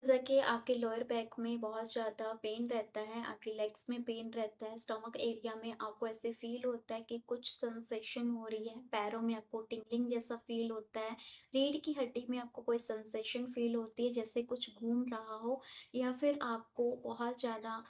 जैसा कि आपके लोअर बैक में बहुत ज़्यादा पेन रहता है, आपके लेग्स में पेन रहता है, स्टमक एरिया में आपको ऐसे फ़ील होता है कि कुछ सेंसेशन हो रही है, पैरों में आपको टिंगलिंग जैसा फ़ील होता है, रीढ़ की हड्डी में आपको कोई सेंसेशन फ़ील होती है जैसे कुछ घूम रहा हो या फिर आपको बहुत ज़्यादा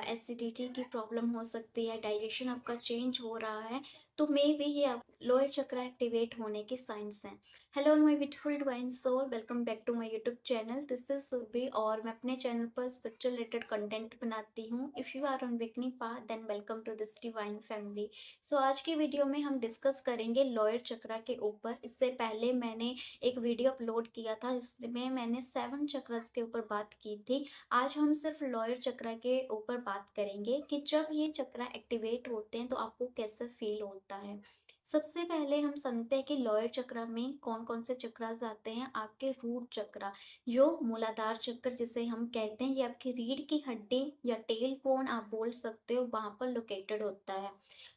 एसिडिटी की प्रॉब्लम हो सकती है, डाइजेशन आपका चेंज हो रहा है, तो मे बी ये आप लोअर चक्र एक्टिवेट होने के साइंस हैं। Hello my beautiful divine soul, welcome back to my YouTube channel. This is Surabhi और मैं अपने चैनल पर स्पिरिचुअल रिलेटेड कंटेंट बनाती हूँ। If you are on awakening path then welcome to this divine family. So आज की video में हम डिस्कस करेंगे लोअर चक्रा के ऊपर। इससे पहले मैंने एक वीडियो अपलोड किया था जिसमें मैंने 7 चक्रस के ऊपर बात की थी। आज हम सिर्फ लोअर चक्रा के ऊपर बात करेंगे कि जब ये चक्रा एक्टिवेट होते हैं तो आपको कैसा फील होता है। सबसे पहले हम समझते हैं कि लोअर चक्र में कौन-कौन से चक्रास आते हैं। आपके रूट चक्रा, जो मूलाधार चक्र जिसे हम कहते हैं, ये आपकी रीढ़ की हड्डी या टेल बोन आप बोल सकते हो, वहाँ पर लोकेटेड होता है।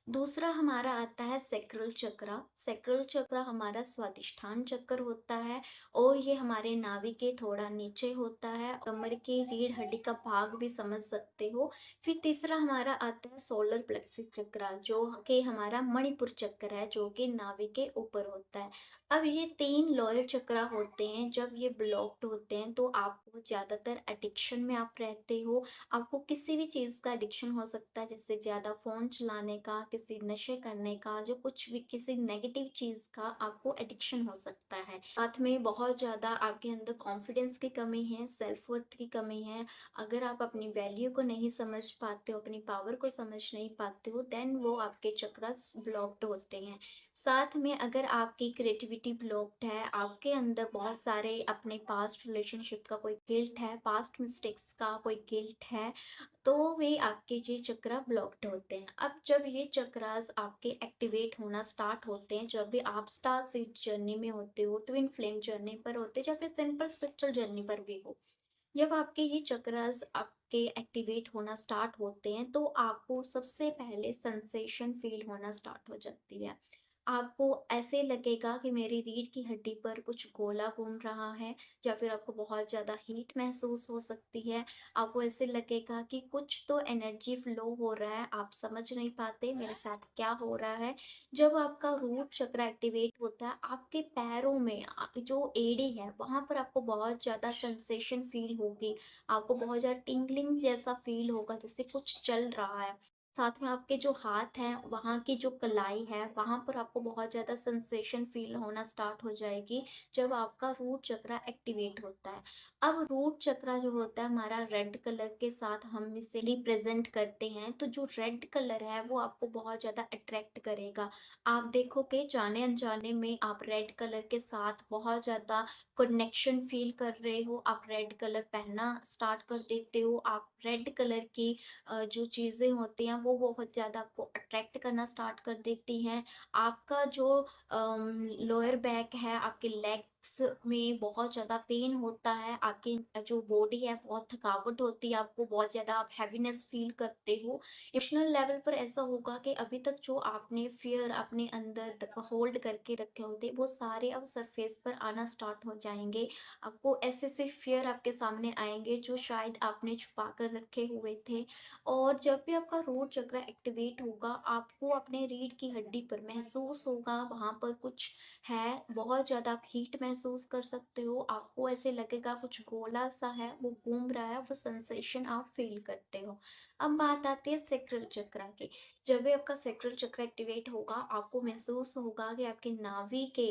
दूसरा हमारा आता है सैक्रल चक्र। सैक्रल चक्र हमारा स्वादिष्ठान चक्र होता है और ये हमारे नाभि के थोड़ा नीचे होता है, कमर की रीढ़ हड्डी का भाग भी समझ सकते हो। फिर तीसरा हमारा आता है सोलर प्लेक्सिस चक्र, जो कि हमारा मणिपुर चक्र है, जो कि नाभि के ऊपर होता है। अब ये 3 लोअर चक्र होते हैं, जब ये ब्लॉक्ड होते हैं तो आपको ज़्यादातर एडिक्शन में आप रहते हो। आपको किसी भी चीज़ का एडिक्शन हो सकता है, जैसे ज़्यादा फ़ोन चलाने का, किसी नशे करने का, जो कुछ भी किसी नेगेटिव चीज़ का आपको एडिक्शन हो सकता है। साथ में बहुत ज़्यादा आपके अंदर कॉन्फिडेंस की कमी है, सेल्फ वर्थ की कमी है। अगर आप अपनी वैल्यू को नहीं समझ पाते हो, अपनी पावर को समझ नहीं पाते हो, देन वो आपके चक्रास ब्लॉक्ड होते हैं। साथ में अगर आपकी क्रिएटिविटी ब्लॉक्ड है, आपके अंदर बहुत सारे अपने पास्ट रिलेशनशिप का कोई गिल्ट है, पास्ट मिस्टेक्स का कोई गिल्ट है, तो वे आपके ये चक्रा ब्लॉक्ड होते हैं। अब जब ये चक्रास आपके एक्टिवेट होना स्टार्ट होते हैं, जब भी आप स्टार सीड जर्नी में होते हो, ट्विन फ्लेम जर्नी पर होते हो या फिर सिंपल स्पिरिचुअल जर्नी पर भी हो, जब आपके ये चक्रास आपके एक्टिवेट होना स्टार्ट होते हैं तो आपको सबसे पहले सेंसेशन फील होना स्टार्ट हो जाती है। आपको ऐसे लगेगा कि मेरी रीढ़ की हड्डी पर कुछ गोला घूम रहा है या फिर आपको बहुत ज़्यादा हीट महसूस हो सकती है। आपको ऐसे लगेगा कि कुछ तो एनर्जी फ्लो हो रहा है, आप समझ नहीं पाते मेरे साथ क्या हो रहा है। जब आपका रूट चक्र एक्टिवेट होता है, आपके पैरों में जो एड़ी है, वहाँ पर आपको बहुत ज़्यादा सेंसेशन फ़ील होगी। आपको बहुत ज़्यादा टिंगलिंग जैसा फ़ील होगा, जैसे कुछ चल रहा है। साथ में आपके जो हाथ हैं, वहाँ की जो कलाई है, वहाँ पर आपको बहुत ज़्यादा सेंसेशन फ़ील होना स्टार्ट हो जाएगी, जब आपका रूट चक्र एक्टिवेट होता है। अब रूट चक्र जो होता है हमारा, रेड कलर के साथ हम इसे रिप्रेज़ेंट करते हैं, तो जो रेड कलर है, वो आपको बहुत ज़्यादा अट्रैक्ट करेगा। आप देखोगे जाने-अनजाने में आप रेड कलर के साथ बहुत ज़्यादा कनेक्शन फ़ील कर रहे हो, आप रेड कलर पहनना स्टार्ट कर देते हो, आप रेड कलर की जो चीज़ें होती हैं वो बहुत ज़्यादा आपको अट्रैक्ट करना स्टार्ट कर देती हैं। आपका जो लोअर बैक है, आपके लेग्स में बहुत ज़्यादा पेन होता है, आपकी जो बॉडी है बहुत थकावट होती है, आपको बहुत ज़्यादा आप हैवीनेस फ़ील करते हो। इमोशनल लेवल पर ऐसा होगा कि अभी तक जो आपने फ़ियर अपने अंदर होल्ड करके रखे होते, वो सारे अब सरफेस पर आना स्टार्ट हो जाएँगे। आपको ऐसे-ऐसे फ़ियर आपके सामने आएँगे जो शायद आपने छुपा कर रखे हुए थे। और जब भी आपका रूट चक्र एक्टिवेट होगा, आपको अपने रीढ़ की हड्डी पर महसूस होगा, वहाँ पर कुछ है, बहुत ज़्यादा आप हीट महसूस कर सकते हो। आपको ऐसे लगेगा कुछ गोला-सा है, वो घूम रहा है, वो सेंसेशन आप फ़ील करते हो। अब बात आती है सैक्रल चक्र की। जब भी आपका सैक्रल चक्र एक्टिवेट होगा, आपको महसूस होगा कि आपके नाभि के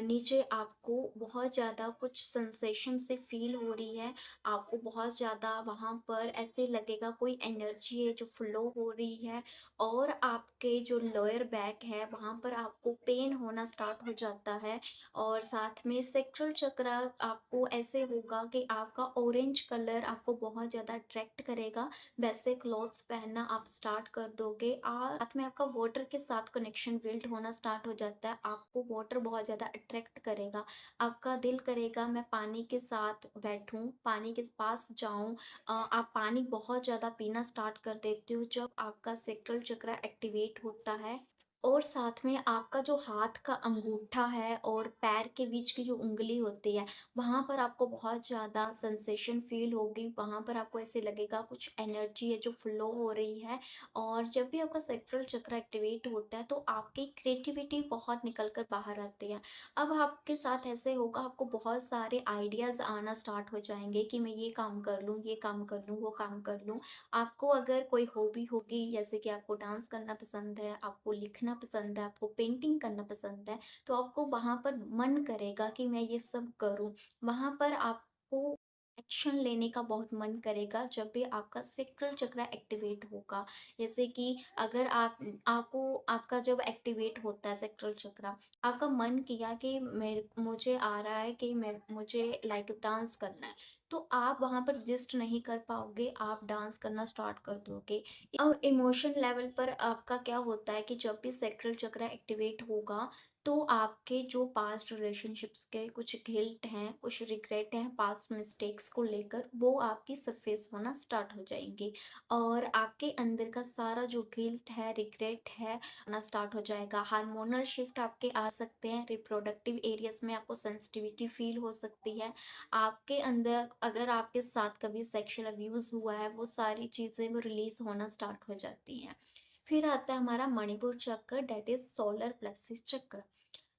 नीचे आपको बहुत ज़्यादा कुछ सेंसेशन सी फ़ील हो रही है। आपको बहुत ज़्यादा वहाँ पर ऐसे लगेगा कोई एनर्जी है जो फ्लो हो रही है, और आपके जो लोअर बैक है, वहाँ पर आपको पेन होना स्टार्ट हो जाता है। और साथ में सैक्रल चक्र आपको ऐसे होगा कि आपका ऑरेंज कलर आपको बहुत ज़्यादा अट्रैक्ट करेगा। वैसे क्लॉथ्स पहनना आप स्टार्ट कर दोगे, और साथ में आपका वाटर के साथ कनेक्शन बिल्ड होना स्टार्ट हो जाता है। आपको वाटर बहुत ज़्यादा अट्रैक्ट करेगा। आपका दिल करेगा मैं पानी के साथ बैठूं, पानी के पास जाऊं। आप पानी बहुत ज़्यादा पीना स्टार्ट कर देते हो जब आपका सेक्टल चक्र एक्टिवेट होता है। और साथ में आपका जो हाथ का अंगूठा है और पैर के बीच की जो उँगली होती है, वहाँ पर आपको बहुत ज़्यादा सेंसेशन फ़ील होगी, वहाँ पर आपको ऐसे लगेगा कुछ एनर्जी है जो फ्लो हो रही है। और जब भी आपका सैक्रल चक्र एक्टिवेट होता है, तो आपकी क्रिएटिविटी बहुत निकल कर बाहर आती है। अब आपके साथ ऐसे होगा, आपको बहुत सारे आइडियाज़ आना स्टार्ट हो जाएँगे कि मैं ये काम कर लूँ, ये काम कर लूँ, वो काम कर लूँ। आपको अगर कोई हॉबी होगी, जैसे कि आपको डांस करना पसंद है, आपको लिखना पसंद है, आपको पेंटिंग करना पसंद है, तो आपको वहाँ पर मन करेगा कि मैं ये सब करूँ। वहाँ पर आपको एक्शन लेने का बहुत मन करेगा जब भी आपका सैक्रल चक्र एक्टिवेट होगा। जैसे कि अगर आपको आपका जब एक्टिवेट होता है सैक्रल चक्र, आपका मन किया कि मुझे आ रहा है कि मुझे लाइक डांस करना है, तो आप वहाँ पर रजिस्ट नहीं कर पाओगे, आप डांस करना स्टार्ट कर दोगे। और इमोशन लेवल पर आपका क्या होता है कि जब भी सैक्रल चक्र एक्टिवेट होगा, तो आपके जो पास्ट रिलेशनशिप्स के कुछ गिल्ट हैं, कुछ रिग्रेट हैं पास्ट मिस्टेक्स को लेकर, वो आपकी सरफेस होना स्टार्ट हो जाएँगे। और आपके अंदर का सारा जो गिल्ट है, रिग्रेट है, आना स्टार्ट हो जाएगा। हार्मोनल शिफ्ट आपके आ सकते हैं, रिप्रोडक्टिव एरियाज़ में आपको सेंसिटिविटी फ़ील हो सकती है। आपके अंदर अगर आपके साथ कभी सेक्सुअल अब्यूज़ हुआ है, वो सारी चीज़ें वो रिलीज़ होना स्टार्ट हो जाती हैं। फिर आता है हमारा मणिपुर चक्र, दैट इज़ सोलर प्लेक्सिस चक्र।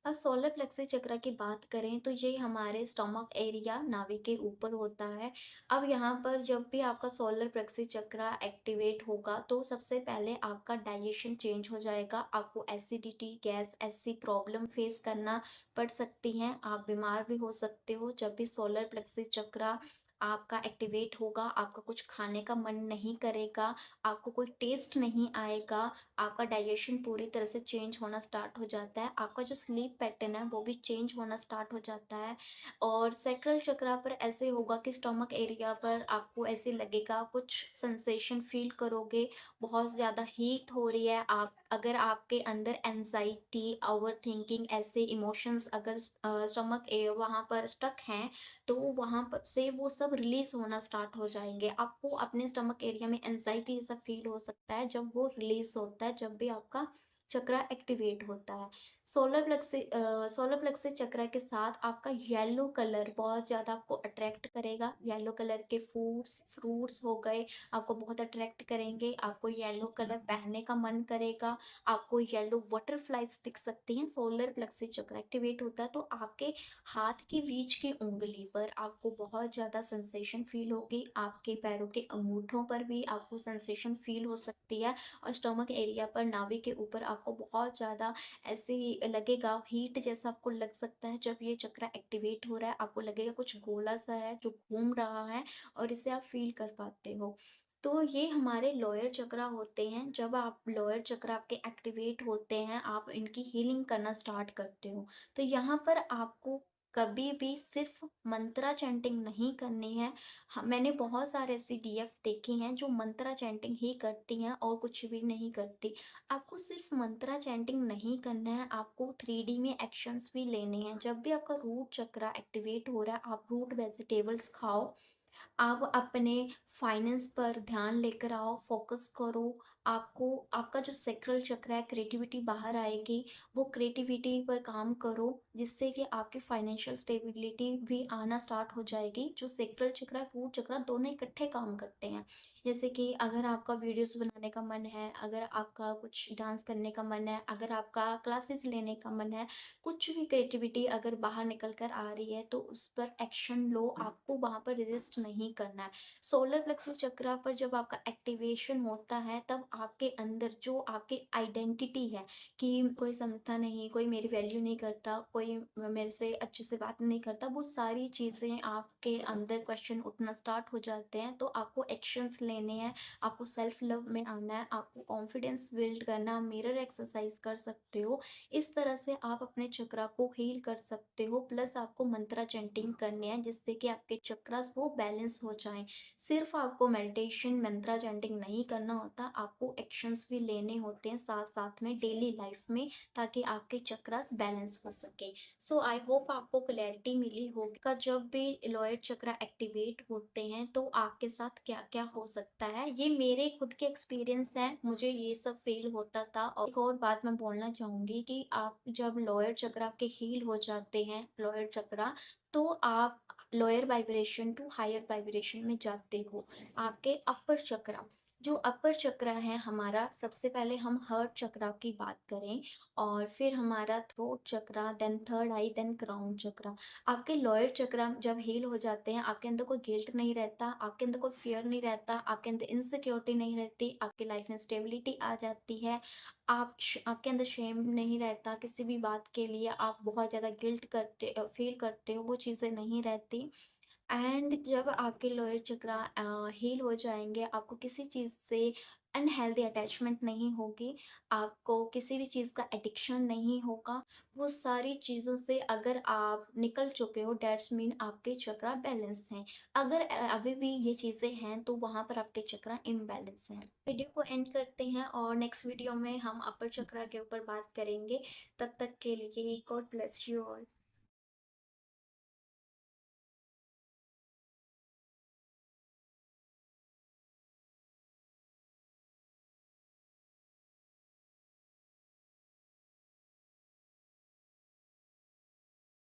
अब सोलर प्लेक्सिस चक्र की बात करें तो ये हमारे स्टमक एरिया नाभि के ऊपर होता है। अब यहाँ पर जब भी आपका सोलर प्लेक्सिस चक्र एक्टिवेट होगा, तो सबसे पहले आपका डाइजेशन चेंज हो जाएगा। आपको एसिडिटी, गैस ऐसी प्रॉब्लम फेस करना पड़ सकती हैं। आप बीमार भी हो सकते हो जब भी सोलर प्लेक्सिस चक्र आपका एक्टिवेट होगा। आपका कुछ खाने का मन नहीं करेगा, आपको कोई टेस्ट नहीं आएगा, आपका डाइजेशन पूरी तरह से चेंज होना स्टार्ट हो जाता है, आपका जो स्लीप पैटर्न है वो भी चेंज होना स्टार्ट हो जाता है। और सैक्रल चक्र पर ऐसे होगा कि स्टमक एरिया पर आपको ऐसे लगेगा, कुछ सेंसेशन फील करोगे, बहुत ज़्यादा हीट हो रही है। आप अगर आपके अंदर एंजाइटी, ओवरथिंकिंग ऐसे इमोशंस अगर स्टमक ए वहाँ पर स्टक हैं, तो वहाँ पर से वो सब रिलीज़ होना स्टार्ट हो जाएँगे। आपको अपने स्टमक एरिया में एंग्ज़ायटी जैसा फ़ील हो सकता है जब वो रिलीज़ होता है, जब भी आपका चक्र एक्टिवेट होता है। सोलर प्लेक्सिस चक्र के साथ आपका येलो कलर बहुत ज़्यादा आपको अट्रैक्ट करेगा। येलो कलर के फूड्स, फ्रूट्स हो गए, आपको बहुत अट्रैक्ट करेंगे। आपको येलो कलर पहनने का मन करेगा, आपको येलो बटरफ्लाइज़ दिख सकती हैं। सोलर प्लेक्सिस चक्र एक्टिवेट होता है, तो आपके हाथ के बीच की उँगली पर आपको बहुत ज़्यादा सेंसेशन फ़ील होगी, आपके पैरों के अंगूठों पर भी आपको सेंसेशन फ़ील हो सकती है और स्टमक एरिया पर नाभि के ऊपर आपको बहुत ज़्यादा ऐसे ही लगेगा, हीट जैसा आपको लग सकता है जब ये चक्र एक्टिवेट हो रहा है, आपको लगेगा कुछ गोला-सा है जो घूम रहा है और इसे आप फ़ील कर पाते हो। तो ये हमारे लोअर चक्र होते हैं, जब आप लोअर चक्र आपके एक्टिवेट होते हैं, आप इनकी हीलिंग करना स्टार्ट करते हो। तो यहाँ पर आपको कभी भी सिर्फ मंत्रा चैंटिंग नहीं करनी है। मैंने बहुत सारे ऐसी डीएफ देखी हैं जो मंत्रा चैंटिंग ही करती हैं और कुछ भी नहीं करती। आपको सिर्फ मंत्रा चैंटिंग नहीं करना है, आपको 3D में एक्शंस भी लेने हैं। जब भी आपका रूट चक्र एक्टिवेट हो रहा है, आप रूट वेजिटेबल्स खाओ, आप अपने फाइनेंस पर ध्यान लेकर आओ, फोकस करो। आपको आपका जो सैक्रल चक्र है, क्रिएटिविटी बाहर आएगी, वो क्रिएटिविटी पर काम करो, जिससे कि आपकी फाइनेंशियल स्टेबिलिटी भी आना स्टार्ट हो जाएगी। जो सैक्रल चक्र, रूट चक्र दोनों इकट्ठे काम करते हैं। जैसे कि अगर आपका वीडियोज़ बनाने का मन है, अगर आपका कुछ डांस करने का मन है, अगर आपका क्लासेस लेने का मन है, कुछ भी क्रिएटिविटी अगर बाहर निकल कर आ रही है, तो उस पर एक्शन लो, आपको वहाँ पर रेजिस्ट नहीं करना है। सोलर प्लेक्सस चक्रा पर जब आपका एक्टिवेशन होता है, तब आपके अंदर जो आपकी आइडेंटिटी है कि कोई समझता नहीं, कोई मेरी वैल्यू नहीं करता, कोई मेरे से अच्छे से बात नहीं करता, वो सारी चीज़ें आपके अंदर क्वेश्चन उठना स्टार्ट हो जाते हैं। तो आपको एक्शंस लेने हैं, आपको सेल्फ लव में आना है, आपको कॉन्फिडेंस बिल्ड करना, मिरर एक्सरसाइज कर सकते हो। इस तरह से आप अपने चक्रा को हील कर सकते हो, प्लस आपको मंत्रा चैंटिंग करनी है जिससे कि आपके चक्रास वो बैलेंस हो जाएं। सिर्फ आपको मेडिटेशन मंत्रा चैंटिंग नहीं करना होता, आपको आपको एक्शंस भी लेने होते हैं साथ-साथ में डेली लाइफ में, ताकि आपके चक्रास बैलेंस हो सके। सो आई होप आपको क्लैरिटी मिली होगी का जब भी लोअर चक्रा एक्टिवेट होते हैं तो आपके साथ क्या-क्या हो सकता है। ये मेरे खुद के एक्सपीरियंस हैं, मुझे ये सब फ़ील होता था। और एक और बात मैं बोलना चाहूँगी कि आप जब लोअर चक्रा आपके हील हो जाते हैं, लोअर चक्रा, तो आप lower vibration to higher vibration में जाते हो। आपके अपर चक्रा, जो अपर चक्रा है हमारा, सबसे पहले हम हार्ट चक्रा की बात करें, और फिर हमारा थ्रोट चक्रा, देन थर्ड आई, देन क्राउन चक्रा। आपके लोअर चक्रा जब हील हो जाते हैं, आपके अंदर कोई गिल्ट नहीं रहता, आपके अंदर कोई फियर नहीं रहता, आपके अंदर इनसिक्योरिटी नहीं रहती, आपकी लाइफ में स्टेबिलिटी आ जाती है। आपके अंदर शेम नहीं रहता किसी भी बात के लिए, आप बहुत ज़्यादा गिल्ट फील करते हो, वो चीज़ें नहीं रहती। एंड जब आपके लोअर चक्रा हील हो जाएँगे, आपको किसी चीज़ से अनहेल्दी अटैचमेंट नहीं होगी, आपको किसी भी चीज़ का एडिक्शन नहीं होगा। वो सारी चीज़ों से अगर आप निकल चुके हो, दैट्स मीन आपके चक्रा बैलेंस हैं। अगर अभी भी ये चीज़ें हैं, तो वहाँ पर आपके चक्रा इम्बैलेंस हैं। वीडियो को एंड करते हैं और नेक्स्ट वीडियो में हम अपर चक्रा के ऊपर बात करेंगे। तब तक के लिए गॉड ब्लेस यू ऑल।